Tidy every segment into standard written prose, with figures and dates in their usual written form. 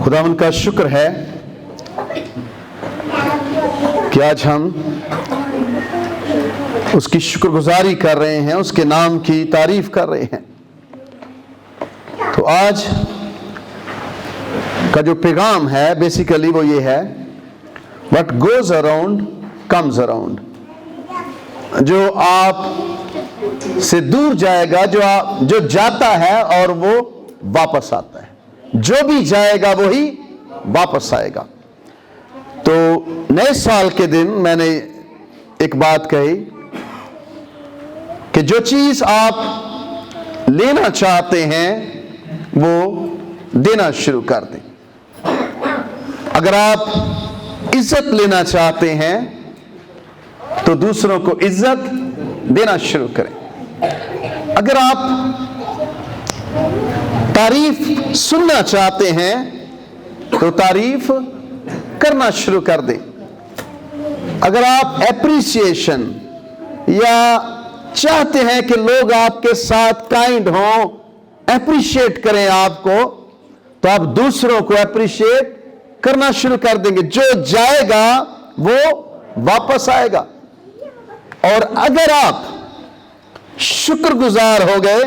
خداوند کا شکر ہے کہ آج ہم اس کی شکر گزاری کر رہے ہیں، اس کے نام کی تعریف کر رہے ہیں۔ تو آج کا جو پیغام ہے بیسیکلی وہ یہ ہے، what goes around comes around۔ جو آپ سے دور جائے گا، جو جاتا ہے اور وہ واپس آتا ہے، جو بھی جائے گا وہی واپس آئے گا۔ تو نئے سال کے دن میں نے ایک بات کہی کہ جو چیز آپ لینا چاہتے ہیں وہ دینا شروع کر دیں۔ اگر آپ عزت لینا چاہتے ہیں تو دوسروں کو عزت دینا شروع کریں۔ اگر آپ تعریف سننا چاہتے ہیں تو تعریف کرنا شروع کر دیں۔ اگر آپ اپریسیشن یا چاہتے ہیں کہ لوگ آپ کے ساتھ کائنڈ ہوں، اپریشیٹ کریں آپ کو، تو آپ دوسروں کو اپریشیٹ کرنا شروع کر دیں گے۔ جو جائے گا وہ واپس آئے گا۔ اور اگر آپ شکر گزار ہو گئے،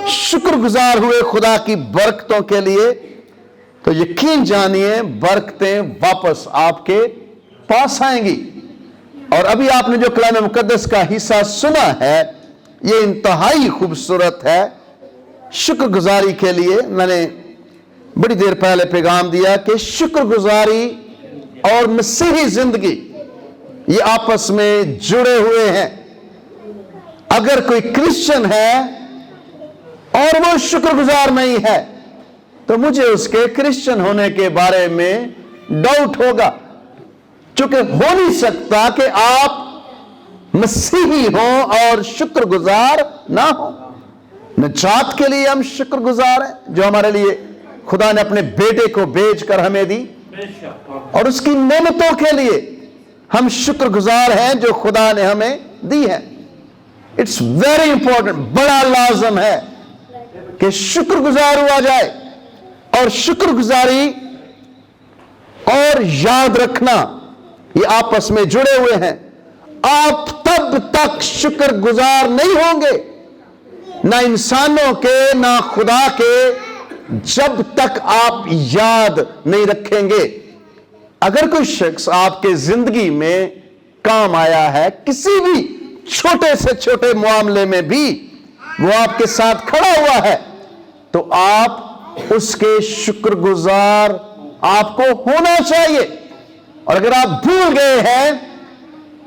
شکر گزار ہوئے خدا کی برکتوں کے لیے، تو یقین جانیے برکتیں واپس آپ کے پاس آئیں گی۔ اور ابھی آپ نے جو کلام مقدس کا حصہ سنا ہے یہ انتہائی خوبصورت ہے۔ شکر گزاری کے لیے میں نے بڑی دیر پہلے پیغام دیا کہ شکر گزاری اور مسیحی زندگی یہ آپس میں جڑے ہوئے ہیں۔ اگر کوئی کرسچن ہے اور وہ شکر گزار نہیں ہے تو مجھے اس کے کرسچن ہونے کے بارے میں ڈاؤٹ ہوگا، چونکہ ہو نہیں سکتا کہ آپ مسیحی ہوں اور شکر گزار نہ ہوں۔ نجات کے لیے ہم شکر گزار ہیں جو ہمارے لیے خدا نے اپنے بیٹے کو بھیج کر ہمیں دی، اور اس کی نعمتوں کے لیے ہم شکر گزار ہیں جو خدا نے ہمیں دی ہے۔ اٹس ویری امپورٹنٹ، بڑا لازم ہے کہ شکر گزار ہوا جائے۔ اور شکر گزاری اور یاد رکھنا یہ آپس میں جڑے ہوئے ہیں۔ آپ تب تک شکر گزار نہیں ہوں گے، نہ انسانوں کے نہ خدا کے، جب تک آپ یاد نہیں رکھیں گے۔ اگر کوئی شخص آپ کے زندگی میں کام آیا ہے، کسی بھی چھوٹے سے چھوٹے معاملے میں بھی وہ آپ کے ساتھ کھڑا ہوا ہے، تو آپ اس کے شکر گزار آپ کو ہونا چاہیے۔ اور اگر آپ بھول گئے ہیں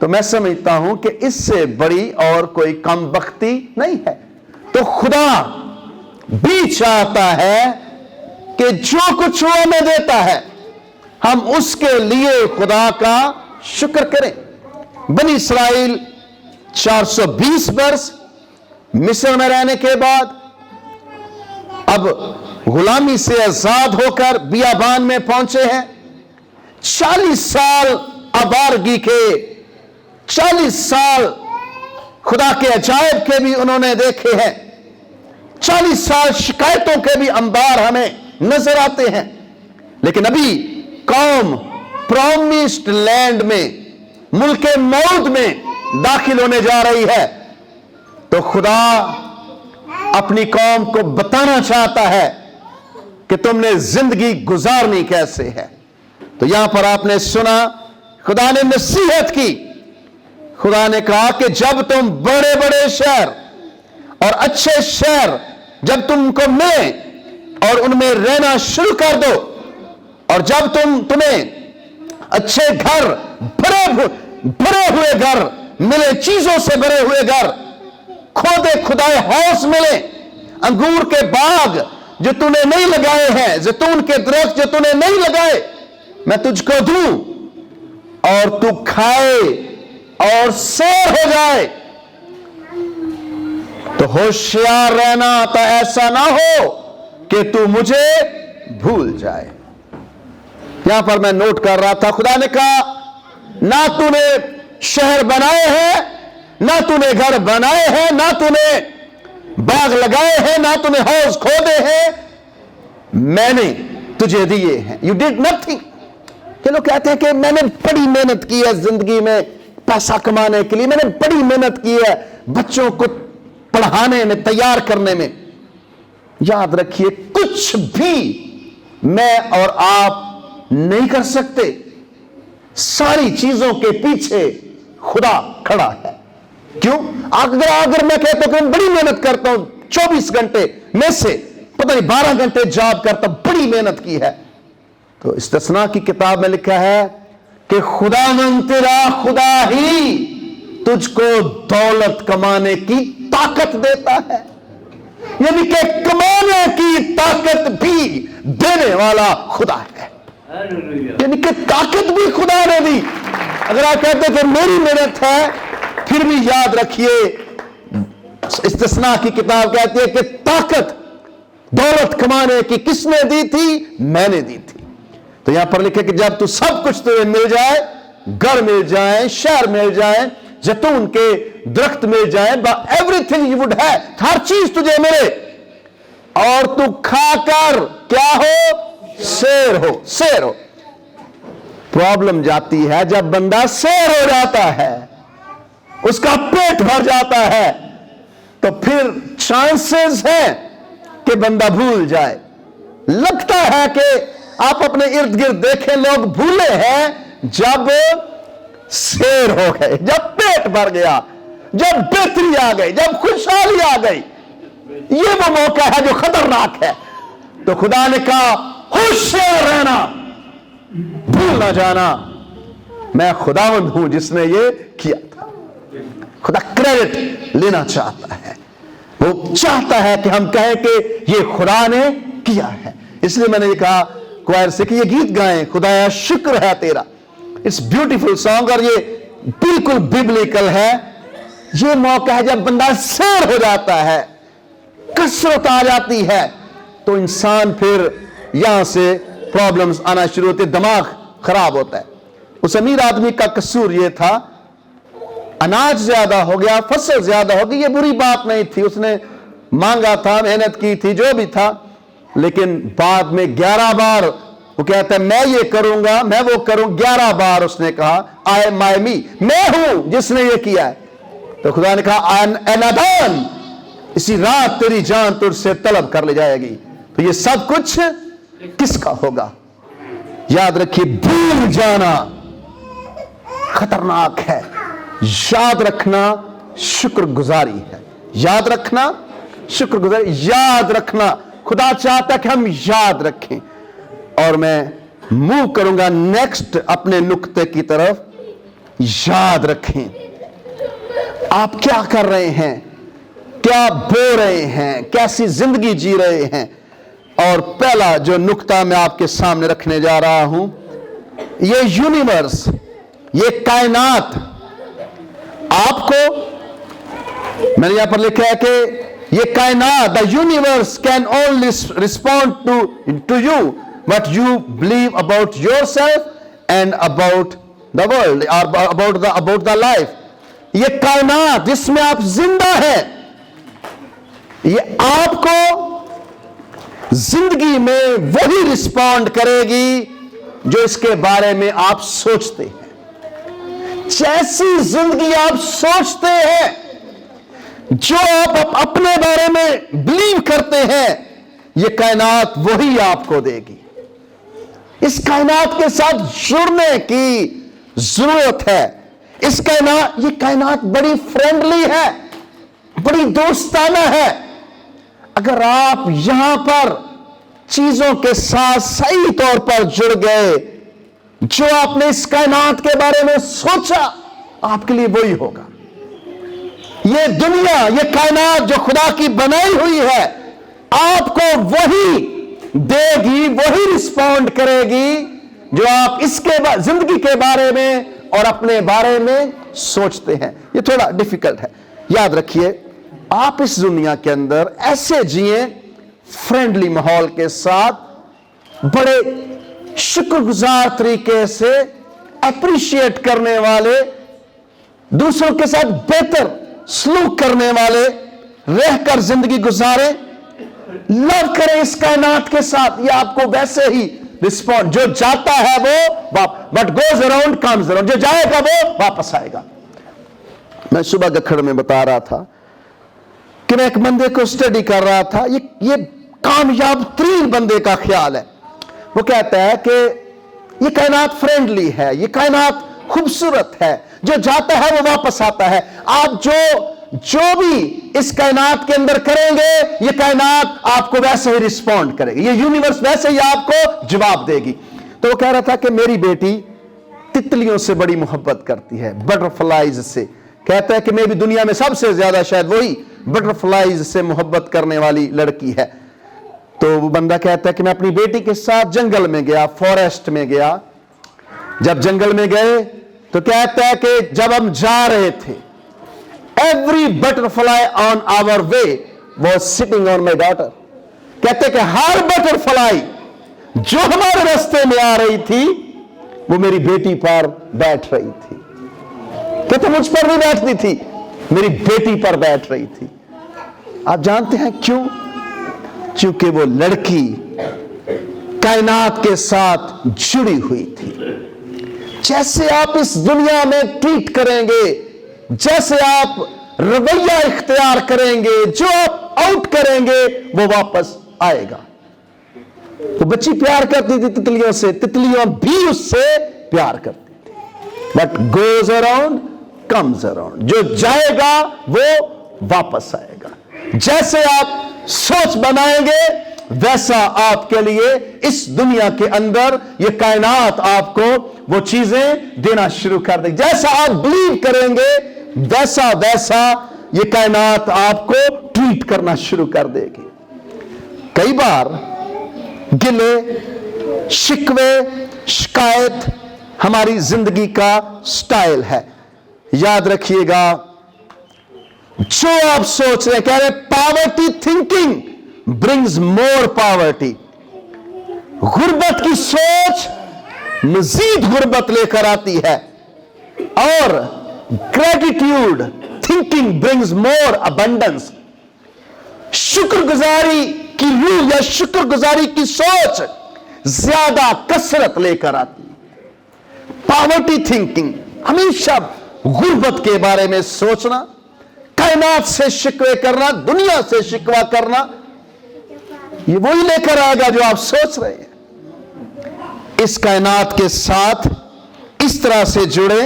تو میں سمجھتا ہوں کہ اس سے بڑی اور کوئی کم بختی نہیں ہے۔ تو خدا بھی چاہتا ہے کہ جو کچھ وہ ہمیں دیتا ہے ہم اس کے لیے خدا کا شکر کریں۔ بنی اسرائیل 420 برس مصر میں رہنے کے بعد اب غلامی سے آزاد ہو کر بیابان میں پہنچے ہیں۔ 40 سال آوارگی کے، 40 سال خدا کے عجائب کے بھی انہوں نے دیکھے ہیں، 40 سال شکایتوں کے بھی انبار ہمیں نظر آتے ہیں، لیکن ابھی قوم پرومسڈ لینڈ میں، ملک موعود میں داخل ہونے جا رہی ہے۔ تو خدا اپنی قوم کو بتانا چاہتا ہے کہ تم نے زندگی گزارنی کیسے ہے۔ تو یہاں پر آپ نے سنا خدا نے نصیحت کی۔ خدا نے کہا کہ جب تم بڑے بڑے شہر اور اچھے شہر جب تم کو ملیں اور ان میں رہنا شروع کر دو، اور جب تمہیں اچھے گھر، بھرے ہوئے گھر ملے، چیزوں سے بھرے ہوئے گھر، کھودے کھدائے ہاؤس ملے، انگور کے باغ جو تو نے نہیں لگائے ہیں، زیتون کے درخت جو تو نے نہیں لگائے، میں تجھ کو دوں اور تو کھائے اور سیر ہو جائے، تو ہوشیار رہنا تو ایسا نہ ہو کہ تو مجھے بھول جائے۔ یہاں پر میں نوٹ کر رہا تھا، خدا نے کہا نہ تو نے شہر بنائے ہیں، نہ تو نے گھر بنائے ہیں، نہ تو نے باغ لگائے ہیں، نہ تو نے حوض کھودے ہیں، میں نے تجھے دیے ہیں. You did nothing. یہ لوگ کہتے ہیں کہ میں نے بڑی محنت کی ہے زندگی میں پیسہ کمانے کے لیے, میں نے بڑی محنت کی ہے بچوں کو پڑھانے میں, تیار کرنے میں. یاد رکھیے کچھ بھی میں اور آپ نہیں کر سکتے. ساری چیزوں کے پیچھے خدا کھڑا ہے. کیوں؟ اگر میں کہتا ہوں کہ میں بڑی محنت کرتا ہوں, 24 گھنٹے میں سے پتہ نہیں 12 گھنٹے جاب کرتا ہوں, بڑی محنت کی ہے, تو استثناء کی کتاب میں لکھا ہے کہ خداوند تیرا خدا ہی تجھ کو دولت کمانے کی طاقت دیتا ہے. یعنی کہ کمانے کی طاقت بھی دینے والا خدا ہے. یعنی کہ طاقت بھی خدا نے دی. اگر آپ کہتے کہ میری محنت ہے, پھر بھی یاد رکھیے استثناء کی کتاب کہتی ہے کہ طاقت دولت کمانے کی کس نے دی تھی؟ میں نے دی تھی. تو یہاں پر لکھے کہ جب تو سب کچھ تجھے مل جائے, گھر مل جائیں, شہر مل جائیں, زیتون کے درخت مل جائیں, everything you would have, ہر چیز تجھے ملے, اور تو کھا کر کیا ہو؟ سیر ہو. سیر ہو. پرابلم جاتی ہے جب بندہ سیر ہو جاتا ہے, اس کا پیٹ بھر جاتا ہے, تو پھر چانسز ہیں کہ بندہ بھول جائے. لگتا ہے کہ آپ اپنے ارد گرد دیکھیں, لوگ بھولے ہیں جب سیر ہو گئے, جب پیٹ بھر گیا, جب بہتری آ گئی, جب خوشحالی آ گئی. یہ وہ موقع ہے جو خطرناک ہے. تو خدا نے کہا ہوشیار رہنا, بھول نہ جانا میں خداوند ہوں جس نے یہ کیا تھا. خدا کریڈٹ لینا چاہتا ہے, وہ چاہتا ہے کہ ہم کہیں کہ یہ خدا نے کیا ہے. اس لیے میں نے یہ کہا کوائر سے کہ یہ گیت گائیں, خدایا شکر ہے تیرا. اٹس بیوٹیفل سانگ, اور یہ بالکل بیبلیکل ہے. یہ موقع ہے جب بندہ سیر ہو جاتا ہے, کثرت آ جاتی ہے, تو انسان پھر یہاں سے پرابلمز آنا شروع ہوتے, دماغ خراب ہوتا ہے. اس امیر آدمی کا قصور یہ تھا, اناج زیادہ ہو گیا, فصل زیادہ ہو گئی, یہ بری بات نہیں تھی, اس نے مانگا تھا, محنت کی تھی, جو بھی تھا, لیکن بعد میں 11 بار وہ کہتا ہے میں یہ کروں گا, میں وہ کروں. 11 بار اس نے کہا آئے مائی می, میں ہوں جس نے یہ کیا ہے. تو خدا نے کہا انادان, اسی رات تیری جان تجھ سے طلب کر لی جائے گی. تو یہ سب کچھ کس کا ہوگا؟ یاد رکھیے بھول جانا خطرناک ہے. یاد رکھنا شکر گزاری ہے. یاد رکھنا شکر گزاری. یاد رکھنا, خدا چاہتا ہے کہ ہم یاد رکھیں. اور میں موو کروں گا نیکسٹ اپنے نقطے کی طرف. یاد رکھیں آپ کیا کر رہے ہیں, کیا بو رہے ہیں, کیسی زندگی جی رہے ہیں. اور پہلا جو نقطہ میں آپ کے سامنے رکھنے جا رہا ہوں, یہ یونیورس, یہ کائنات, آپ کو میں نے یہاں پر لکھا ہے کہ یہ کائنات, the universe can only respond to you what you believe about yourself and about the world, or about the life. یہ کائنات جس میں آپ زندہ ہیں, یہ آپ کو زندگی میں وہی رسپونڈ کرے گی جو اس کے بارے میں آپ سوچتے ہیں. جیسی زندگی آپ سوچتے ہیں, جو آپ اپنے بارے میں بلیو کرتے ہیں, یہ کائنات وہی آپ کو دے گی. اس کائنات کے ساتھ جڑنے کی ضرورت ہے. یہ کائنات بڑی فرینڈلی ہے, بڑی دوستانہ ہے. اگر آپ یہاں پر چیزوں کے ساتھ صحیح طور پر جڑ گئے, جو آپ نے اس کائنات کے بارے میں سوچا, آپ کے لیے وہی ہوگا. یہ دنیا, یہ کائنات جو خدا کی بنائی ہوئی ہے, آپ کو وہی دے گی, وہی رسپونڈ کرے گی جو آپ اس کے زندگی کے بارے میں اور اپنے بارے میں سوچتے ہیں. یہ تھوڑا ڈیفیکلٹ ہے. یاد رکھیے آپ اس دنیا کے اندر ایسے جئیں فرینڈلی ماحول کے ساتھ, بڑے شکر گزار طریقے سے, اپریشیٹ کرنے والے, دوسروں کے ساتھ بہتر سلوک کرنے والے رہ کر زندگی گزاریں. लव करें इस कायनात के साथ, ये आपको वैसे ही रिस्पॉन्ड, जो जाता है वो but goes around comes around, जो जाएगा वो वापस आएगा। मैं सुबह गखड़ में बता रहा था कि मैं एक बंदे को स्टडी कर रहा था, ये कामयाब तरीन बंदे का ख्याल है। वो कहता है कि ये कायनात फ्रेंडली है, ये कायनात खूबसूरत है, जो जाता है वो वापस आता है। आप जो भी इस कायनात के अंदर करेंगे, ये कायनात आपको वैसे ही रिस्पॉन्ड करेगी, ये यूनिवर्स वैसे ही आपको जवाब देगी। तो वो कह रहा था कि मेरी बेटी तितलियों से बड़ी मोहब्बत करती है, बटरफ्लाइज से। कहता है कि मैं भी दुनिया में सबसे ज्यादा शायद वही बटरफ्लाइज से मोहब्बत करने वाली लड़की है। तो वो बंदा कहता है कि मैं अपनी बेटी के साथ जंगल में गया, फॉरेस्ट में गया। जब जंगल में गए तो कहता है कि जब हम जा रहे थे, every butterfly on our way was sitting on my daughter. कहते कि हर बटरफ्लाई जो हमारे रास्ते में आ रही थी वो मेरी बेटी पर बैठ रही थी। कहते मुझ पर नहीं बैठती थी, मेरी बेटी पर बैठ रही थी। आप जानते हैं क्यों? क्योंकि वो लड़की कायनात के साथ जुड़ी हुई थी। जैसे आप इस दुनिया में ट्रीट करेंगे, जैसे आप रवैया इख्तियार करेंगे, जो आप आउट करेंगे वो वापस आएगा। वो बच्ची प्यार करती थी तितलियों से, तितलियां भी उससे प्यार करती थी। But goes around comes around, जो जाएगा वो वापस आएगा। जैसे आप सोच बनाएंगे वैसा आपके लिए इस दुनिया के अंदर ये कायनात आपको वो चीजें देना शुरू कर देगी। जैसा आप बिलीव करेंगे वैसा वैसा ये कायनात आपको ट्रीट करना शुरू कर देगी। कई बार गिले शिकवे शिकायत हमारी जिंदगी का स्टाइल है। याद रखिएगा, जो आप सोच रहे, कह रहे poverty thinking brings more poverty. गुर्बत की सोच मजीद गुर्बत लेकर आती है, और gratitude thinking brings more abundance. शुक्रगुजारी की रूह या शुक्रगुजारी की सोच ज्यादा कसरत लेकर आती है। पॉवर्टी थिंकिंग हमेशा गुर्बत के बारे में सोचना, कायनात से शिकवे करना, दुनिया से शिकवा करना, ये वही लेकर आएगा जो आप सोच रहे हैं। इस कायनात के साथ इस तरह से जुड़े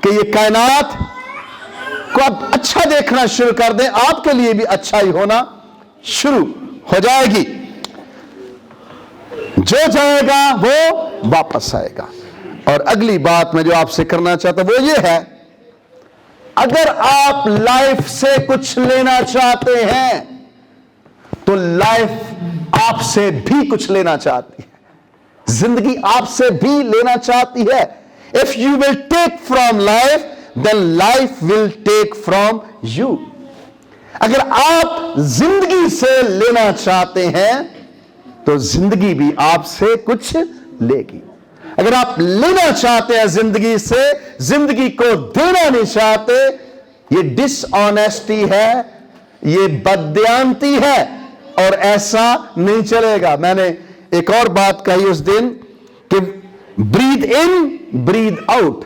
कि ये कायनात को आप अच्छा देखना शुरू कर दें, आपके लिए भी अच्छा ही होना शुरू हो जाएगी। जो जाएगा वो वापस आएगा। और अगली बात मैं जो आपसे करना चाहता हूं वो ये है, अगर आप लाइफ से कुछ लेना चाहते हैं तो लाइफ आपसे भी कुछ लेना चाहती है, जिंदगी आपसे भी लेना चाहती है। If you will take from life then life will take from you. अगर आप जिंदगी से लेना चाहते हैं तो जिंदगी भी आपसे कुछ लेगी। अगर आप लेना चाहते हैं जिंदगी से, जिंदगी को देना नहीं चाहते, ये डिसऑनेस्टी है, ये बददयांती है, और ऐसा नहीं चलेगा। मैंने एक और बात कही उस दिन कि ब्रीद इन ब्रीद आउट।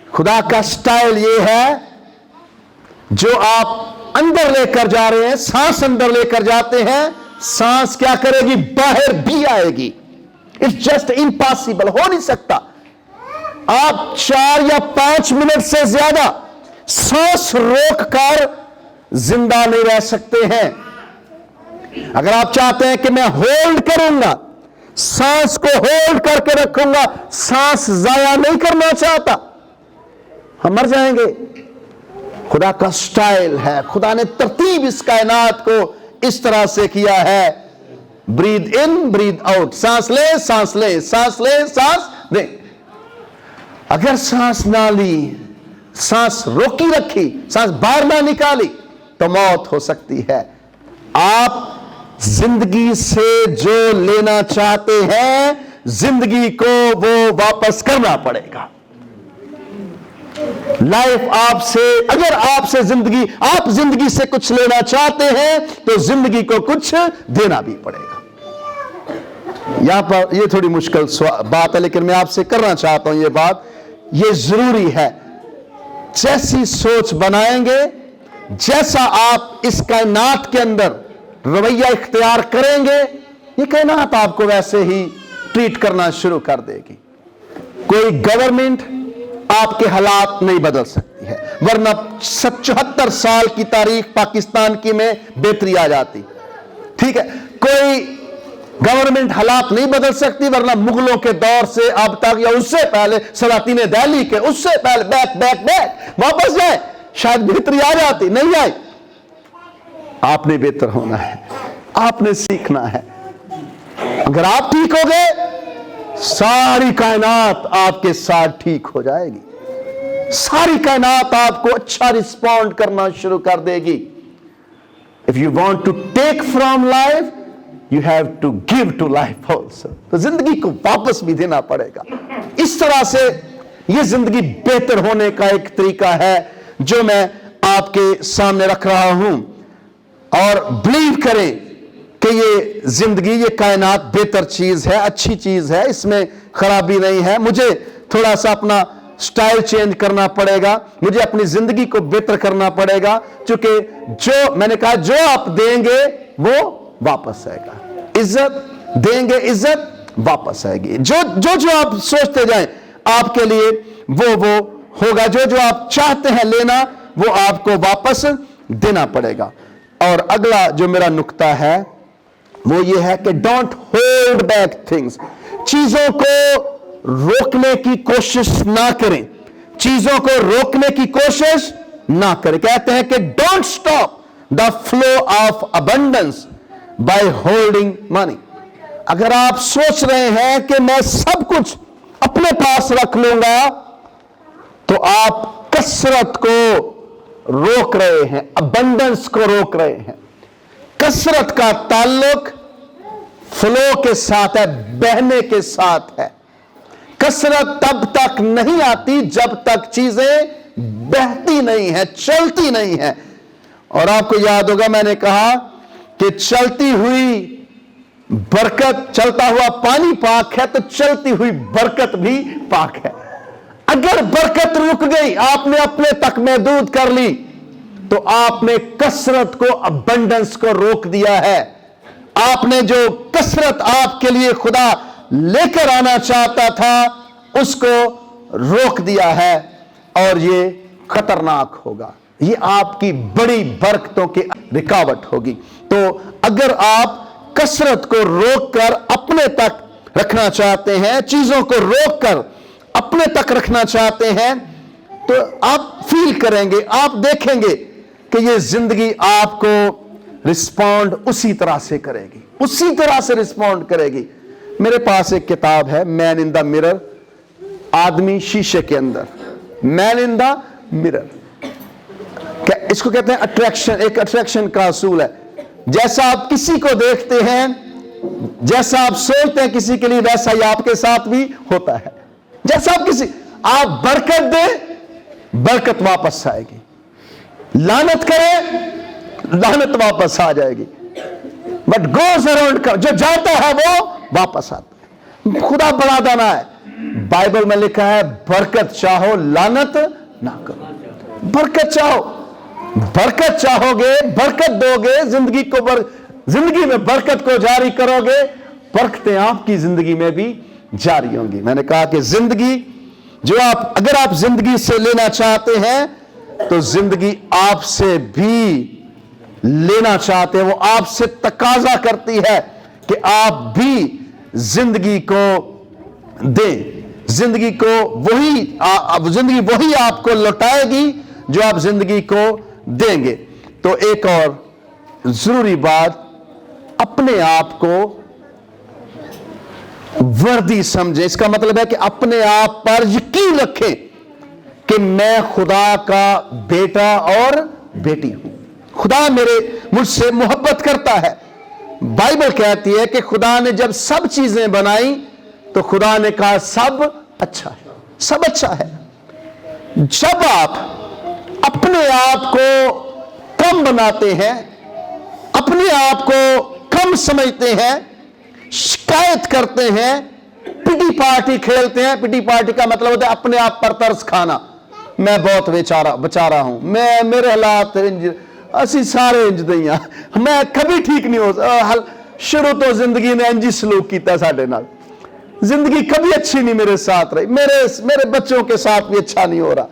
खुदा का स्टाइल ये है, जो आप अंदर लेकर जा रहे हैं, सांस अंदर लेकर जाते हैं, सांस क्या करेगी? बाहर भी आएगी। इट्स जस्ट इम्पॉसिबल, हो नहीं सकता। आप 4 या 5 मिनट से ज्यादा सांस रोक कर जिंदा नहीं रह सकते हैं। अगर आप चाहते हैं कि मैं होल्ड करूंगा, सांस को होल्ड करके रखूंगा, सांस जाया नहीं करना चाहता, हम मर जाएंगे। खुदा का स्टाइल है, खुदा ने तरतीब इस कायनात को इस तरह से किया है, ब्रीद इन ब्रीद आउट, सांस ले सांस ले, सांस ले सांस ले। अगर सांस ना ली, सांस रोकी रखी, सांस बाहर ना निकाली तो मौत हो सकती है। आप जिंदगी से जो लेना चाहते हैं, जिंदगी को वो वापस करना पड़ेगा। لائف آپ سے، اگر آپ سے زندگی، آپ زندگی سے کچھ لینا چاہتے ہیں تو زندگی کو کچھ دینا بھی پڑے گا۔ یہاں پر یہ تھوڑی مشکل بات ہے، لیکن میں آپ سے کرنا چاہتا ہوں یہ بات، یہ ضروری ہے۔ جیسی سوچ بنائیں گے، جیسا آپ اس کائنات کے اندر رویہ اختیار کریں گے، یہ کائنات آپ کو ویسے ہی ٹریٹ کرنا شروع کر دے گی۔ کوئی گورنمنٹ آپ کے حالات نہیں بدل سکتی ہے، ورنہ 74 سال کی تاریخ پاکستان کی میں بہتری آ جاتی، ٹھیک ہے۔ کوئی گورنمنٹ حالات نہیں بدل سکتی، ورنہ مغلوں کے دور سے اب تک یا اس سے پہلے سلاطین دہلی کے، اس سے پہلے بیک واپس جائے، شاید بہتری آ جاتی، نہیں آئی۔ آپ نے بہتر ہونا ہے، آپ نے سیکھنا ہے۔ اگر آپ ٹھیک ہو گئے، ساری کائنات آپ کے ساتھ ٹھیک ہو جائے گی، ساری کائنات آپ کو اچھا رسپونڈ کرنا شروع کر دے گی۔ If you want to take from life, you have to give to life also. تو زندگی کو واپس بھی دینا پڑے گا۔ اس طرح سے یہ زندگی بہتر ہونے کا ایک طریقہ ہے جو میں آپ کے سامنے رکھ رہا ہوں، اور بلیو کریں کہ یہ زندگی، یہ کائنات بہتر چیز ہے، اچھی چیز ہے، اس میں خرابی نہیں ہے۔ مجھے تھوڑا سا اپنا سٹائل چینج کرنا پڑے گا، مجھے اپنی زندگی کو بہتر کرنا پڑے گا، چونکہ جو میں نے کہا جو آپ دیں گے وہ واپس آئے گا۔ عزت دیں گے، عزت واپس آئے گی۔ جو آپ سوچتے جائیں آپ کے لیے وہ ہوگا، جو آپ چاہتے ہیں لینا وہ آپ کو واپس دینا پڑے گا۔ اور اگلا جو میرا نقطہ ہے وہ یہ ہے کہ ڈونٹ ہولڈ بیک تھنگس، چیزوں کو روکنے کی کوشش نہ کریں، چیزوں کو روکنے کی کوشش نہ کریں۔ کہتے ہیں کہ don't stop the flow of abundance by holding money. اگر آپ سوچ رہے ہیں کہ میں سب کچھ اپنے پاس رکھ لوں گا تو آپ کثرت کو روک رہے ہیں، ابنڈنس کو روک رہے ہیں۔ کثرت کا تعلق فلو کے ساتھ ہے، بہنے کے ساتھ ہے۔ کثرت تب تک نہیں آتی جب تک چیزیں بہتی نہیں ہیں، چلتی نہیں ہیں۔ اور آپ کو یاد ہوگا میں نے کہا کہ چلتی ہوئی برکت، چلتا ہوا پانی پاک ہے تو چلتی ہوئی برکت بھی پاک ہے۔ اگر برکت رک گئی، آپ نے اپنے تک محدود کر لی، تو آپ نے کثرت کو، ابنڈنس کو روک دیا ہے۔ آپ نے جو کثرت آپ کے لیے خدا لے کر آنا چاہتا تھا اس کو روک دیا ہے، اور یہ خطرناک ہوگا، یہ آپ کی بڑی برکتوں کی رکاوٹ ہوگی۔ تو اگر آپ کثرت کو روک کر اپنے تک رکھنا چاہتے ہیں، چیزوں کو روک کر اپنے تک رکھنا چاہتے ہیں، تو آپ فیل کریں گے، آپ دیکھیں گے کہ یہ زندگی آپ کو رسپونڈ اسی طرح سے کرے گی، اسی طرح سے رسپونڈ کرے گی۔ میرے پاس ایک کتاب ہے، مین ان دا مرر، آدمی شیشے کے اندر، مین ان دا مرر۔ اس کو کہتے ہیں اٹریکشن، ایک اٹریکشن کا اصول ہے۔ جیسا آپ کسی کو دیکھتے ہیں، جیسا آپ سوچتے ہیں کسی کے لیے، ویسا ہی آپ کے ساتھ بھی ہوتا ہے۔ جیسا آپ برکت دیں، برکت واپس آئے گی، لعنت کریں، لعنت واپس آ جائے گی۔ بٹ گوز اراؤنڈ، جو جاتا ہے وہ واپس آتا ہے۔ خدا بڑا دانا ہے، بائبل میں لکھا ہے برکت چاہو لعنت نہ کرو۔ برکت چاہو، برکت چاہو گے، برکت دو گے، زندگی میں برکت کو جاری کرو گے، برکتیں آپ کی زندگی میں بھی جاری ہوں گی۔ میں نے کہا کہ زندگی جو اگر آپ زندگی سے لینا چاہتے ہیں تو زندگی آپ سے بھی لینا چاہتے ہیں، وہ آپ سے تقاضا کرتی ہے کہ آپ بھی زندگی کو دیں۔ زندگی وہی آپ کو لوٹائے گی جو آپ زندگی کو دیں گے۔ تو ایک اور ضروری بات، اپنے آپ کو وردی سمجھیں۔ اس کا مطلب ہے کہ اپنے آپ پر یقین رکھیں کہ میں خدا کا بیٹا اور بیٹی ہوں، خدا مجھ سے محبت کرتا ہے۔ بائبل کہتی ہے کہ خدا نے جب سب چیزیں بنائی تو خدا نے کہا سب اچھا ہے، سب اچھا ہے۔ जब आप अपने आप को कम बनाते हैं, अपने आप को कम समझते हैं, शिकायत करते हैं, पिटी पार्टी खेलते हैं। पिटी पार्टी का मतलब होता है अपने आप पर तरस खाना। मैं बहुत बेचारा हूं, मैं मेरे हालात असी सारे इंज दईया, मैं कभी ठीक नहीं हो। शुरू तो जिंदगी ने इंज सलूक किया साडे नाल, जिंदगी कभी अच्छी नहीं मेरे साथ रही, मेरे बच्चों के साथ भी अच्छा नहीं हो रहा,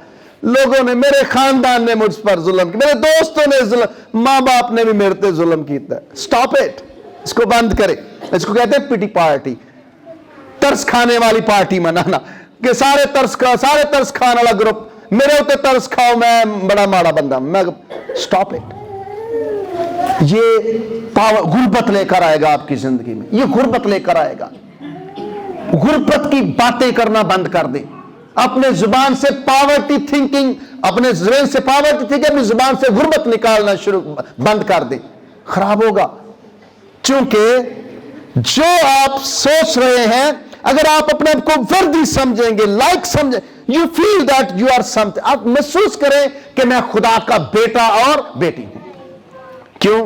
लोगों ने, मेरे खानदान ने मुझ पर जुल्म किया, मेरे दोस्तों ने जुल्म, माँ बाप ने भी मेरे पे जुल्म किया। स्टॉप इट, इसको बंद करें। इसको कहते हैं पिटी पार्टी, तरस खाने वाली पार्टी मनाना कि सारे तरस खाने वाला ग्रुप मेरे ऊपर तरस खाओ, मैं बड़ा माड़ा बंदा, मैं। Stop it. ये गुर्बत लेकर आएगा आपकी जिंदगी में, ये गुर्बत लेकर आएगा। गुर्बत की बातें करना बंद कर दे। अपने जुबान से पॉवर्टी थिंकिंग, अपने ज़हन से पॉवर्टी थिंकिंग, अपनी जुबान से गुर्बत निकालना बंद कर दे, खराब होगा। क्योंकि जो आप सोच रहे हैं, अगर आप अपने आप को वर्दी समझेंगे, लायक समझे, you feel that you are something, आप महसूस करें कि मैं खुदा का बेटा और बेटी हूं। क्यों?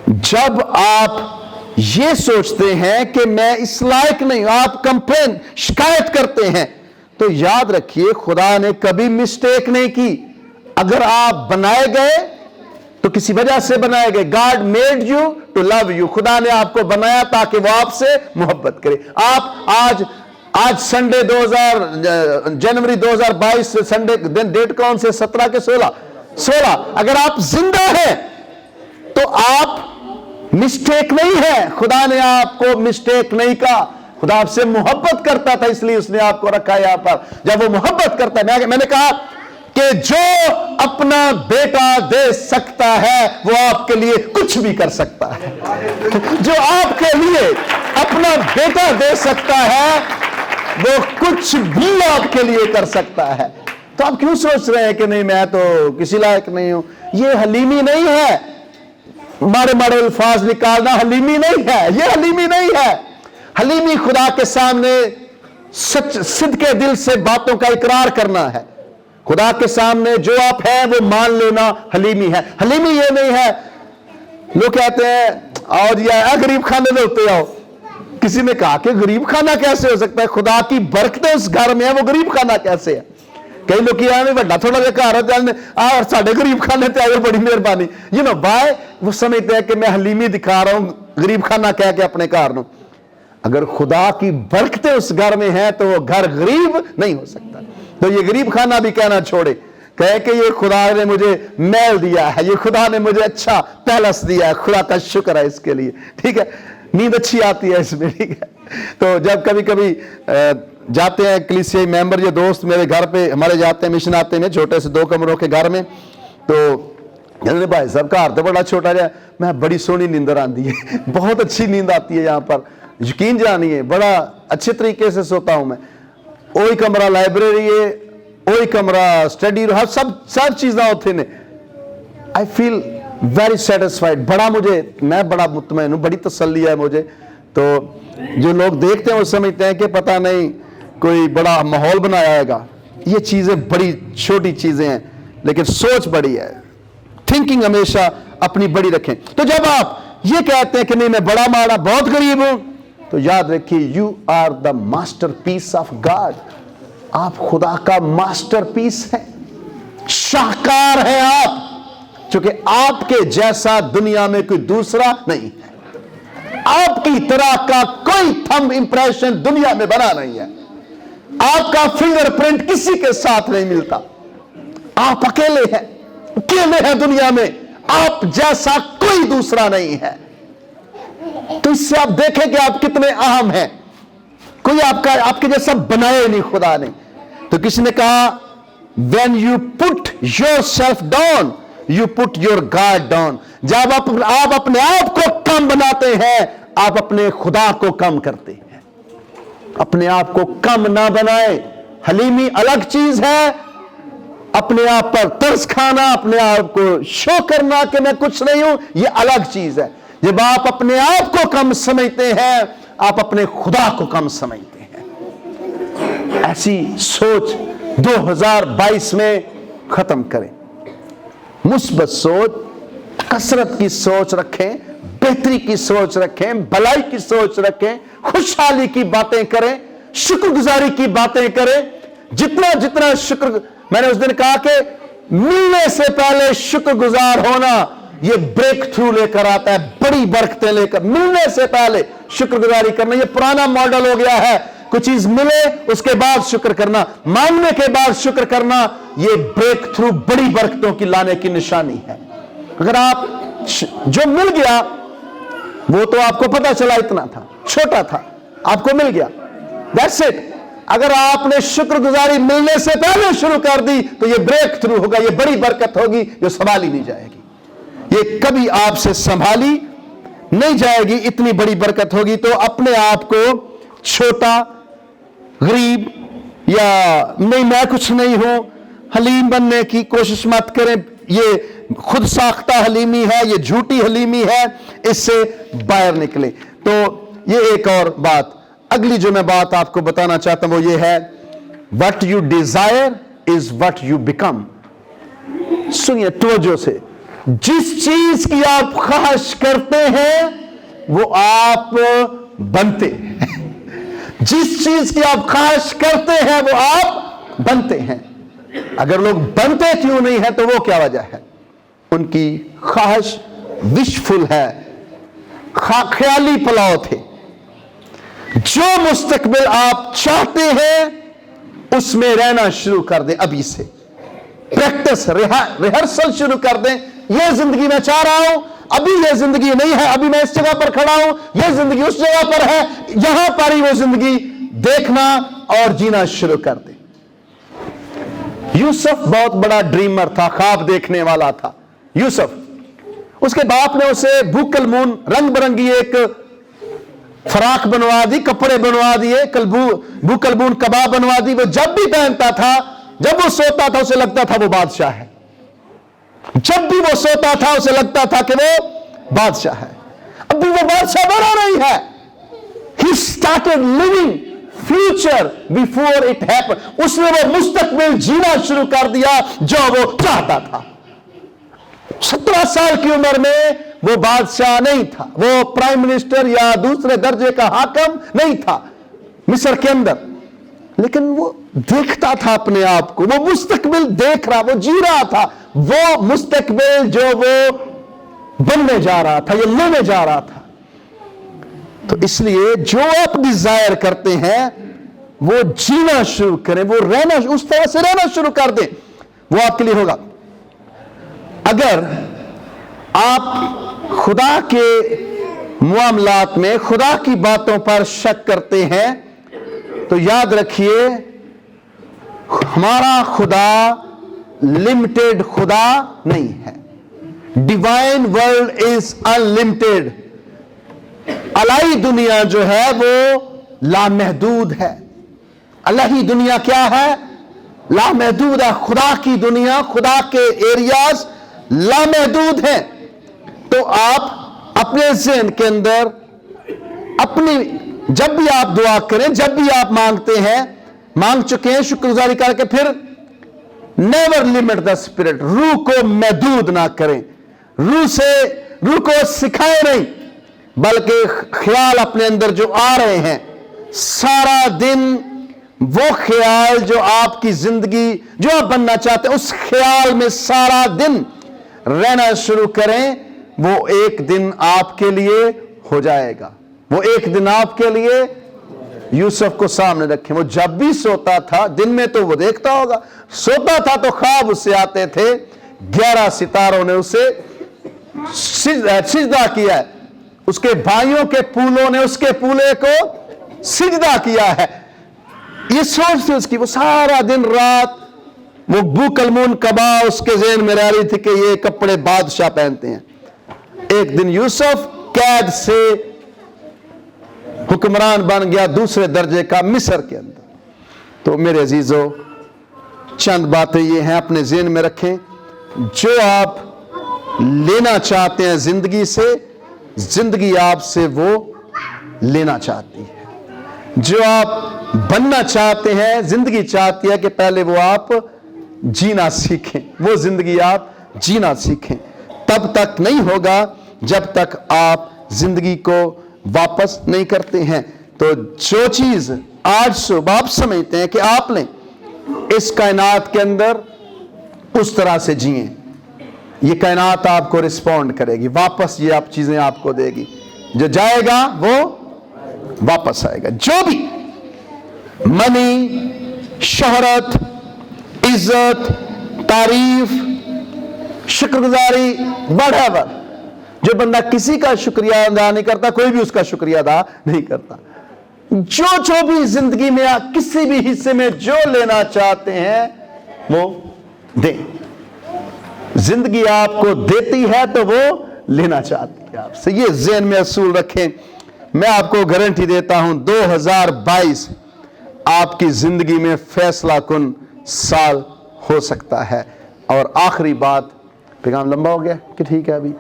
जब आप ये सोचते हैं कि मैं इस लायक नहीं, आप कंप्लेन, शिकायत करते हैं, तो याद रखिए खुदा ने कभी मिस्टेक नहीं की। अगर आप बनाए गए तो किसी वजह से बनाए गए। God made you to love you, खुदा ने आपको बनाया ताकि वो आपसे मोहब्बत करे। आप आज संडे जनवरी 2022 से संडे दिन, डेट कौन से? 17 के 16। अगर आप जिंदा हैं तो आप मिस्टेक नहीं है। खुदा ने आपको मिस्टेक नहीं कहा। खुदा आपसे मोहब्बत करता था, इसलिए उसने आपको रखा यहां पर। जब वो मोहब्बत करता है, मैंने कहा कि जो अपना बेटा दे सकता है वो आपके लिए कुछ भी कर सकता है। जो आपके लिए अपना बेटा दे सकता है वो कुछ भी आपके लिए कर सकता है। तो आप क्यों सोच रहे हैं कि नहीं, मैं तो किसी लायक नहीं हूं? ये हलीमी नहीं है, मारे मारे अल्फाज निकालना हलीमी नहीं है। ये हलीमी नहीं है। हलीमी खुदा के सामने सच सिद्ध दिल से बातों का इकरार करना है। खुदा के सामने जो आप हैं वो मान लेना हलीमी है। हलीमी ये नहीं है, लोग कहते हैं आओ जी गरीब खाने में होते आओ। किसी ने कहा कि गरीब खाना कैसे हो सकता है? खुदा की बरकतें उस घर में है, वो गरीब खाना कैसे है? कई लोग बड़ा थोड़ा जहा घर साढ़े गरीब खाने ते आए, बड़ी मेहरबानी। यू नो बाय, वो समझते हैं कि मैं हलीमी दिखा रहा हूं गरीब खाना कह के अपने घर में। अगर खुदा की बरकतें उस घर में है तो वो घर गरीब नहीं हो सकता। तो ये गरीब खाना भी कहना छोड़े, कहे कि ये खुदा ने मुझे महल दिया है, ये खुदा ने मुझे अच्छा पैलेस दिया है, खुदा का शुक्र है इसके लिए। ठीक है, नींद अच्छी आती है इसमें। ठीक है, तो जब कभी कभी जाते हैं कलीसियाई मेंबर या दोस्त मेरे घर पे, हमारे जाते हैं मिशन आते हैं छोटे से 2 कमरों के घर में, तो कहते भाई साहब घर तो बड़ा छोटा है, मैं बड़ी सोहनी नींदर आती है, बहुत अच्छी नींद आती है यहाँ पर, यकीन जानिए बड़ा अच्छे तरीके से सोता हूँ मैं। वही कमरा लाइब्रेरी है, वही कमरा स्टडी रूम, सब चीज़ें होते ने। आई फील वेरी सेटिस्फाइड, मैं बड़ा मुतमईन हूँ, बड़ी तसल्ली है मुझे। तो जो लोग देखते हैं वो समझते हैं कि पता नहीं कोई बड़ा माहौल बनाया आएगा। ये चीज़ें बड़ी छोटी चीज़ें हैं, लेकिन सोच बड़ी है। थिंकिंग हमेशा अपनी बड़ी रखें। तो जब आप ये कहते हैं कि नहीं मैं बड़ा माड़ा बहुत गरीब हूं, तो याद रखिए you are the masterpiece of God. आप खुदा का मास्टरपीस है, शाहकार है आप, क्योंकि आपके जैसा दुनिया में कोई दूसरा नहीं है। आपकी तरह का कोई थंब इंप्रेशन दुनिया में बना नहीं है। आपका फिंगरप्रिंट किसी के साथ नहीं मिलता। आप अकेले हैं दुनिया में, आप जैसा कोई दूसरा नहीं है। तो इससे आप देखें कि आप कितने अहम हैं। कोई आपके जैसा बनाए नहीं खुदा ने। तो किसी ने कहा when you put yourself down you put your God down। जब आप अपने आप को कम बनाते हैं, आप अपने खुदा को कम करते हैं। अपने आप को कम ना बनाए। हलीमी अलग चीज है, अपने आप पर तरस खाना, अपने आप को शो करना कि मैं कुछ नहीं हूं, यह अलग चीज है। जब आप अपने आप को कम समझते हैं, आप अपने खुदा को कम समझते हैं। ऐसी सोच 2022 میں ختم کریں. مثبت سوچ, کثرت کی سوچ رکھیں, بہتری کی سوچ رکھیں, بھلائی کی سوچ رکھیں, خوشحالی کی باتیں کریں, شکر گزاری کی باتیں کریں. جتنا شکر, میں نے اس دن کہا کہ ملنے سے پہلے شکر گزار ہونا یہ بریک تھرو لے کر آتا ہے, بڑی برکتیں لے کر. ملنے سے پہلے شکر گزاری کرنا یہ پرانا ماڈل ہو گیا ہے. کوئی چیز ملے اس کے بعد شکر کرنا, مانگنے کے بعد شکر کرنا, یہ بریک تھرو بڑی برکتوں کی لانے کی نشانی ہے. اگر آپ جو مل گیا وہ تو آپ کو پتا چلا اتنا تھا, چھوٹا تھا, آپ کو مل گیا, that's it. اگر آپ نے شکر گزاری ملنے سے پہلے شروع کر دی تو یہ بریک تھرو ہوگا, یہ بڑی برکت ہوگی جو سنبھالی نہیں جائے گی. یہ کبھی آپ سے سنبھالی نہیں جائے گی, اتنی بڑی برکت ہوگی. تو اپنے آپ کو چھوٹا, غریب یا نہیں میں کچھ نہیں ہوں حلیم بننے کی کوشش مت کریں. یہ خود ساختہ حلیمی ہے, یہ جھوٹی حلیمی ہے, اس سے باہر نکلیں. تو یہ ایک اور بات, اگلی جو میں بات آپ کو بتانا چاہتا ہوں وہ یہ ہے, what you desire is what you become. سنیے توجہ سے, جس چیز کی آپ خواہش کرتے ہیں وہ آپ بنتے ہیں. جس چیز کی آپ خواہش کرتے ہیں وہ آپ بنتے ہیں. اگر لوگ بنتے کیوں نہیں ہیں تو وہ کیا وجہ ہے؟ ان کی خواہش وشفل ہے, خیالی پلاؤ تھے. جو مستقبل آپ چاہتے ہیں اس میں رہنا شروع کر دیں ابھی سے. پریکٹس, ریہرسل شروع کر دیں. یہ زندگی میں چاہ رہا ہوں, ابھی یہ زندگی نہیں ہے, ابھی میں اس جگہ پر کھڑا ہوں, یہ زندگی اس جگہ پر ہے, یہاں پر ہی وہ زندگی دیکھنا اور جینا شروع کر دیں. یوسف بہت بڑا ڈریمر تھا, خواب دیکھنے والا تھا. یوسف, اس کے باپ نے اسے بوکل مون رنگ برنگی ایک فراق بنوا دی, کپڑے بنوا دیے, بوکل مون کباب بنوا دی. وہ جب بھی پہنتا تھا, جب وہ سوتا تھا اسے لگتا تھا وہ بادشاہ ہے. جب بھی وہ سوتا تھا اسے لگتا تھا کہ وہ بادشاہ ہے. اب بھی وہ بادشاہ بنا نہیں ہے. He started living future before it happened. اس نے وہ مستقبل جینا شروع کر دیا جو وہ چاہتا تھا. 17 سال کی عمر میں وہ بادشاہ نہیں تھا, وہ پرائم منسٹر یا دوسرے درجے کا حاکم نہیں تھا مصر کے اندر, لیکن وہ دیکھتا تھا اپنے آپ کو, وہ مستقبل دیکھ رہا, وہ جی رہا تھا وہ مستقبل جو وہ بننے جا رہا تھا, یہ لینے جا رہا تھا. تو اس لیے جو آپ ڈیزائر کرتے ہیں وہ جینا شروع کریں, وہ رہنا, اس طرح سے رہنا شروع کر دیں, وہ آپ کے لیے ہوگا. اگر آپ خدا کے معاملات میں خدا کی باتوں پر شک کرتے ہیں تو یاد رکھیے ہمارا خدا لمیٹڈ خدا نہیں ہے. Divine world is unlimited. الہی دنیا جو ہے وہ لامحدود ہے. الہی دنیا کیا ہے؟ لامحدود ہے. خدا کی دنیا, خدا کے ایریاز لامحدود ہیں. تو آپ اپنے ذہن کے اندر جب بھی آپ دعا کریں, جب بھی آپ مانگتے ہیں, مانگ چکے ہیں, شکر گزاری کر کے پھر نیور لمٹ دا اسپرٹ. روح کو محدود نہ کریں, روح کو سکھائے نہیں, بلکہ خیال اپنے اندر جو آ رہے ہیں سارا دن وہ خیال جو آپ کی زندگی جو آپ بننا چاہتے ہیں اس خیال میں سارا دن رہنا شروع کریں. وہ ایک دن آپ کے لیے ہو جائے گا. وہ ایک دن آپ کے لیے. یوسف کو سامنے رکھیں, وہ جب بھی سوتا تھا, دن میں تو وہ دیکھتا ہوگا, سوتا تھا تو خواب اس سے آتے تھے. 11 ستاروں نے اسے سجدہ کیا ہے, اس کے بھائیوں کے پولوں نے اس کے پولے کو سجدہ کیا ہے. یہ سوچ تھی اس کی, وہ سارا دن رات وہ بوکل مون کبا اس کے ذہن میں رہ رہی تھی کہ یہ کپڑے بادشاہ پہنتے ہیں. ایک دن یوسف قید سے حکمران بن گیا دوسرے درجے کا مصر کے اندر. تو میرے عزیزو, چند باتیں یہ ہیں اپنے ذہن میں رکھیں. جو آپ لینا چاہتے ہیں زندگی سے, زندگی آپ سے وہ لینا چاہتی ہے. जो आप बनना चाहते हैं, जिंदगी चाहती है कि पहले वो आप जीना सीखें, वो जिंदगी आप जीना सीखें। तब तक नहीं होगा जब तक आप जिंदगी को वापस नहीं करते हैं। तो जो चीज आज सुबह आप समझते हैं कि आप लें इस कायनात के अंदर, उस तरह से जिए, ये कायनात आपको रिस्पॉन्ड करेगी, वापस ये आप चीजें आपको देगी। जो जाएगा वो वापस आएगा। जो भी मनी, शोहरत, इज्जत, तारीफ, शुक्रगुजारी, whatever, जो बंदा किसी का शुक्रिया अदा नहीं करता, कोई भी उसका शुक्रिया अदा नहीं करता। जो भी जिंदगी में आप किसी भी हिस्से में जो लेना चाहते हैं वो दें। जिंदगी आपको देती है तो वो लेना चाहती है आपसे। ये ज़हन में असूल रखें। मैं आपको गारंटी देता हूं 2022 आपकी जिंदगी में फैसला कुन साल हो सकता है। और आखिरी बात, पैगाम लंबा हो गया कि ठीक है अभी,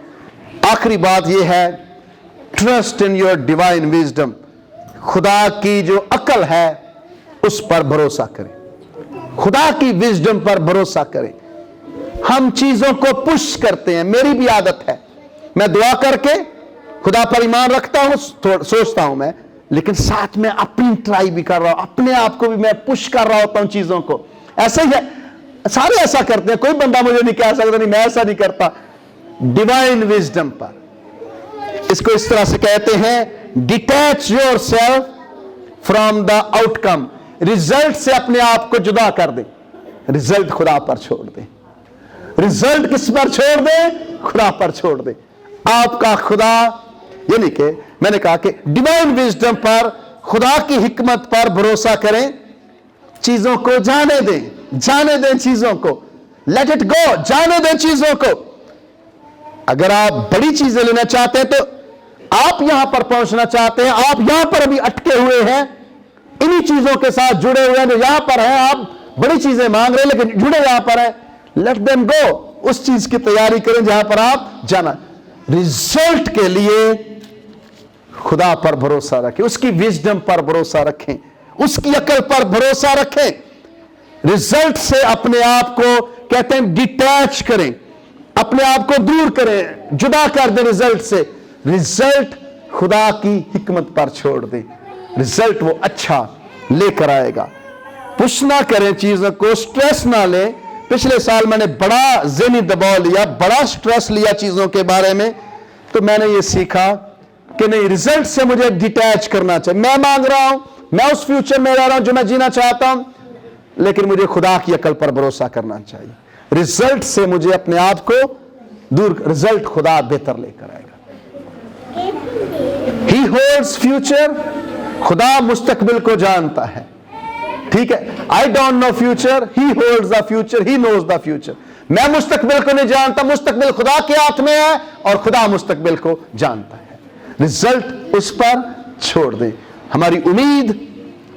आखिरी बात यह है, trust in your divine wisdom. खुदा की जो अकल है उस पर भरोसा करें, खुदा की विजडम पर भरोसा करें। हम चीजों को पुश करते हैं, मेरी भी आदत है, मैं दुआ करके खुदा पर ईमान रखता हूं, सोचता हूं मैं, लेकिन साथ में अपनी ट्राई भी कर रहा हूं, अपने आप को भी मैं पुश कर रहा होता हूं चीजों को। ऐसा ही है, सारे ऐसा करते हैं, कोई बंदा मुझे नहीं कह सकता नहीं मैं ऐसा नहीं करता। डिवाइन विजडम पर, इसको इस तरह से कहते हैं, detach your self from the outcome. Result से अपने आप को जुदा कर दे, रिजल्ट खुदा पर छोड़ दे। रिजल्ट किस पर छोड़ दे? खुदा पर छोड़ दे। आपका खुदा, यानी कि मैंने कहा कि डिवाइन विजडम पर, खुदा की हिकमत पर भरोसा करें। चीजों को जाने दें चीजों को, लेट इट गो, जाने दें चीजों को। अगर आप बड़ी चीजें लेना चाहते हैं, तो आप यहां पर पहुंचना चाहते हैं, आप यहां पर अभी अटके हुए हैं, इन्हीं चीजों के साथ जुड़े हुए हैं जो यहां पर हैं। आप बड़ी चीजें मांग रहे हैं लेकिन जुड़े यहां पर हैं। लेट देम गो, उस चीज की तैयारी करें जहां पर आप जाना। रिजल्ट के लिए खुदा पर भरोसा रखें, उसकी विजडम पर भरोसा रखें, उसकी अकल पर भरोसा रखें। रिजल्ट से अपने आप को कहते हैं डिटैच करें, अपने आप को दूर करें, जुदा कर दें रिजल्ट से। रिजल्ट खुदा की हिकमत पर छोड़ दें, रिजल्ट वो अच्छा लेकर आएगा। पुश ना करें चीजों को, स्ट्रेस ना लें। पिछले साल मैंने बड़ा ज़हनी दबाव लिया, बड़ा स्ट्रेस लिया चीजों के बारे में, तो मैंने ये सीखा कि नहीं, रिजल्ट से मुझे डिटैच करना चाहिए। मैं मांग रहा हूं, मैं उस फ्यूचर में रह रहा हूं जो मैं जीना चाहता हूं, लेकिन मुझे खुदा की अकल पर भरोसा करना चाहिए। रिजल्ट से मुझे अपने आप को दूर, रिजल्ट खुदा बेहतर लेकर आएगा। ही होल्ड्स फ्यूचर, खुदा मुस्तकबिल को जानता है, ठीक है। I don't know future, he holds the future, he knows the future. मैं मुस्तकबिल को नहीं जानता, मुस्तकबिल खुदा के हाथ में है और खुदा मुस्तकबिल को जानता है। रिजल्ट उस पर छोड़ दें। हमारी उम्मीद,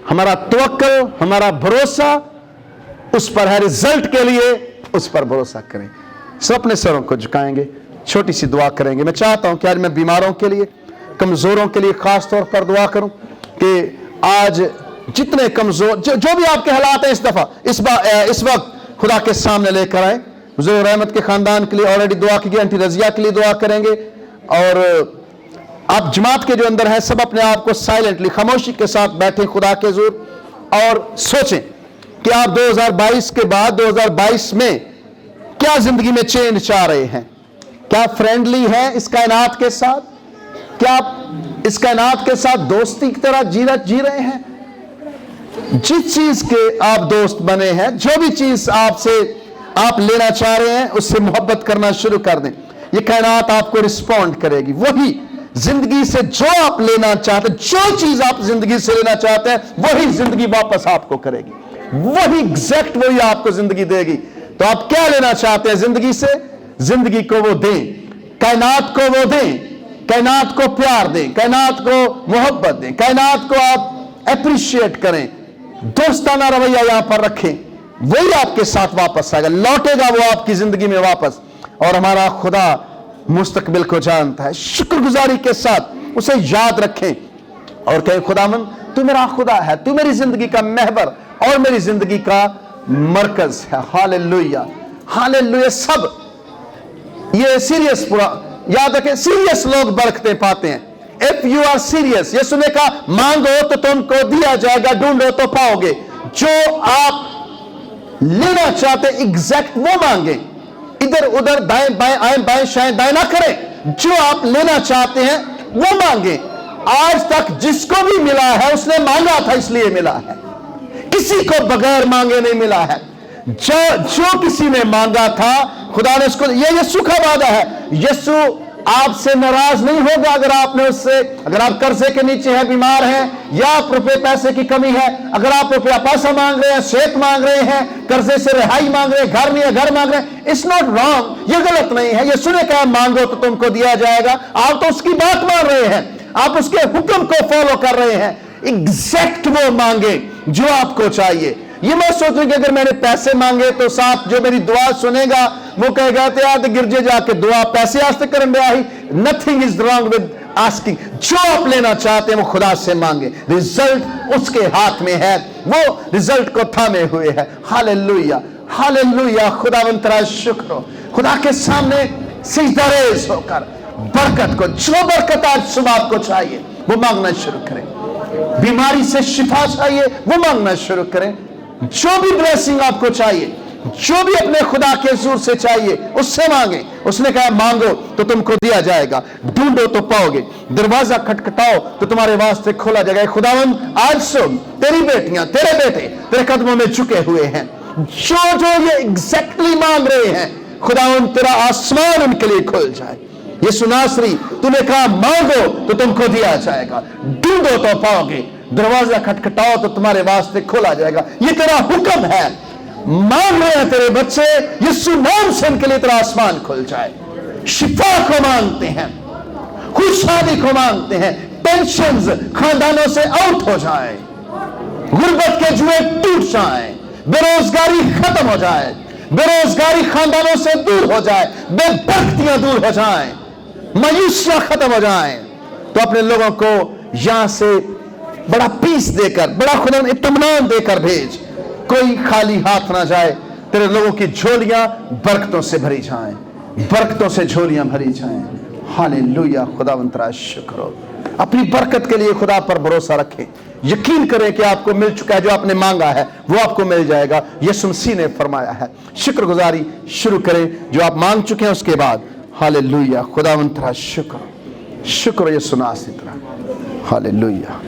हमारा तवक्कुल, हमारा भरोसा उस पर है। रिजल्ट के लिए उस पर भरोसा करें। सब अपने सरों को झुकाएंगे, छोटी सी दुआ करेंगे। मैं चाहता हूं कि आज मैं बीमारों के लिए, कमजोरों के लिए खास तौर पर दुआ करूं कि आज जितने कमजोर, जो भी आपके हालात हैं, इस वक्त खुदा के सामने लेकर आए। हुजूर रहमत के खानदान के लिए ऑलरेडी दुआ की गई, आंटी रजिया के लिए दुआ करेंगे। और आप जमात के जो अंदर हैं, सब अपने आप को साइलेंटली, खामोशी के साथ बैठे खुदा के हुजूर और सोचें कि आप 2022 के बाद 2022 में क्या जिंदगी में चेंज चाह रहे हैं। क्या फ्रेंडली हैं इस कायनात के साथ? क्या आप इस कायनात के साथ दोस्ती की तरह जी रहे हैं? जिस चीज के आप दोस्त बने हैं, जो भी चीज आपसे आप लेना चाह रहे हैं, उससे मोहब्बत करना शुरू कर दें। ये कायनात आपको रिस्पॉन्ड करेगी। वही जिंदगी से जो आप लेना चाहते हैं, जो चीज आप जिंदगी से लेना चाहते हैं, वही जिंदगी वापस आपको करेगी, वही एग्जैक्ट वही आपको जिंदगी देगी। तो आप क्या लेना चाहते हैं जिंदगी से? जिंदगी को वो दें, कायनात को वो दें, कायनात को प्यार दें, कायनात को मोहब्बत दें, कायनात को आप अप्रिशिएट करें, दोस्ताना रवैया यहां पर रखें। वही आपके साथ वापस आएगा, लौटेगा वो आपकी जिंदगी में वापस। और हमारा खुदा मुस्तकबिल को जानता है। शुक्रगुजारी के साथ उसे याद रखें और कहें, खुदावंद तू मेरा खुदा है, तू मेरी जिंदगी का महवर और मेरी जिंदगी का मरकज है। Hallelujah, hallelujah. सब ये सीरियस, पूरा याद रखें, सीरियस लोग बरकतें पाते हैं। इफ यू आर सीरियस, यीशु ने कहा मांगो तो तुमको दिया जाएगा, ढूंढो तो पाओगे। जो आप लेना चाहते एग्जैक्ट वो मांगे, इधर उधर दाएं बाएं आएं बाएं शाएं दाएं ना करें। जो आप लेना चाहते हैं वो मांगे। आज तक जिसको भी मिला है उसने मांगा था इसलिए मिला है, किसी को बगैर मांगे नहीं मिला है। जो किसी ने मांगा था खुदा ने उसको, ये यीशु का वादा है। यीशु आपसे नाराज नहीं होगा अगर आपने उससे, अगर आप कर्जे के नीचे हैं, बीमार हैं, या रुपए पैसे की कमी है, अगर आप रुपया पैसा मांग रहे हैं, सेहत मांग रहे हैं, कर्जे से रिहाई मांग रहे हैं, घर नहीं है घर मांग रहे हैं, इट्स नॉट रॉन्ग, ये गलत नहीं है। यीशु ने कहा मांगो तो तुमको दिया जाएगा। आप तो उसकी बात मान रहे हैं, आप उसके हुक्म को फॉलो कर रहे हैं। एग्जैक्ट वो मांगे जो आपको चाहिए। ये मत सोचो कि अगर मैंने पैसे मांगे तो साथ जो मेरी दुआ सुनेगा वो कहेगा यार गिरजे जाके दुआ पैसे आस्ते करन दिया ही। Nothing is wrong with asking. जो आप लेना चाहते हैं वो खुदा से मांगे, रिजल्ट उसके हाथ में है, वो रिजल्ट को थामे हुए है। Hallelujah, hallelujah. खुदावंद तेरा शुक्र हो। खुदा के सामने सिजदा रेज़ होकर बरकत को, जो बरकत आज सुबह आपको चाहिए वो मांगना शुरू करें। बीमारी से शिफा चाहिए वो मांगना शुरू करें। जो भी ब्लेसिंग आपको चाहिए, जो भी अपने खुदा के हुजूर से चाहिए उससे मांगे। उसने कहा मांगो तो तुमको दिया जाएगा, ढूंढो तो पाओगे, दरवाजा खटखटाओ तो तुम्हारे वास्ते खोला जाएगा। खुदावंद आज सुन, तेरी बेटियां तेरे बेटे तेरे कदमों में झुके हुए हैं। जो जो ये एग्जैक्टली मांग रहे हैं खुदावंद तेरा आसमान उनके लिए खुल जाए। यीशु नासरी, तूने कहा मांगो तो तुमको दिया जाएगा, ढूंढो तो पाओगे, दरवाजा खटखटाओ तो तुम्हारे वास्ते खोला जाएगा। ये तेरा हुक्म है। मांग रहे हैं तेरे बच्चे, यीशु नाम से उनके लिए तेरा आसमान खुल जाए। शिफा को मांगते हैं, खुशहाली को मांगते हैं, टेंशन्स खानदानों से आउट हो जाए, गुर्बत के जुए टूट जाए, बेरोजगारी खत्म हो जाए, बेरोजगारी खानदानों से दूर हो जाए, बेबख्तियां दूर हो जाए, मायूसियां खत्म हो जाए। तो अपने लोगों को यहां से बड़ा पीस देकर, बड़ा खुदा इत्मीनान देकर भेज। कोई खाली हाथ ना जाए, तेरे लोगों की झोलियां बरकतों से भरी जाएं, बरकतों से झोलियां भरी जाएं। हालेलुया, खुदावंद तेरा शुक्र हो। अपनी बरकत के लिए खुदा पर भरोसा रखें, यकीन करें कि आपको मिल चुका है, जो आपने मांगा है वो आपको मिल जाएगा। यीशु मसीह ने फरमाया है। शुक्रगुजारी शुरू करें जो आप मांग चुके हैं उसके बाद। हालेलुया, खुदावंद तेरा शुक्र, शुक्र यीशु नासरी तेरा। हालेलुया।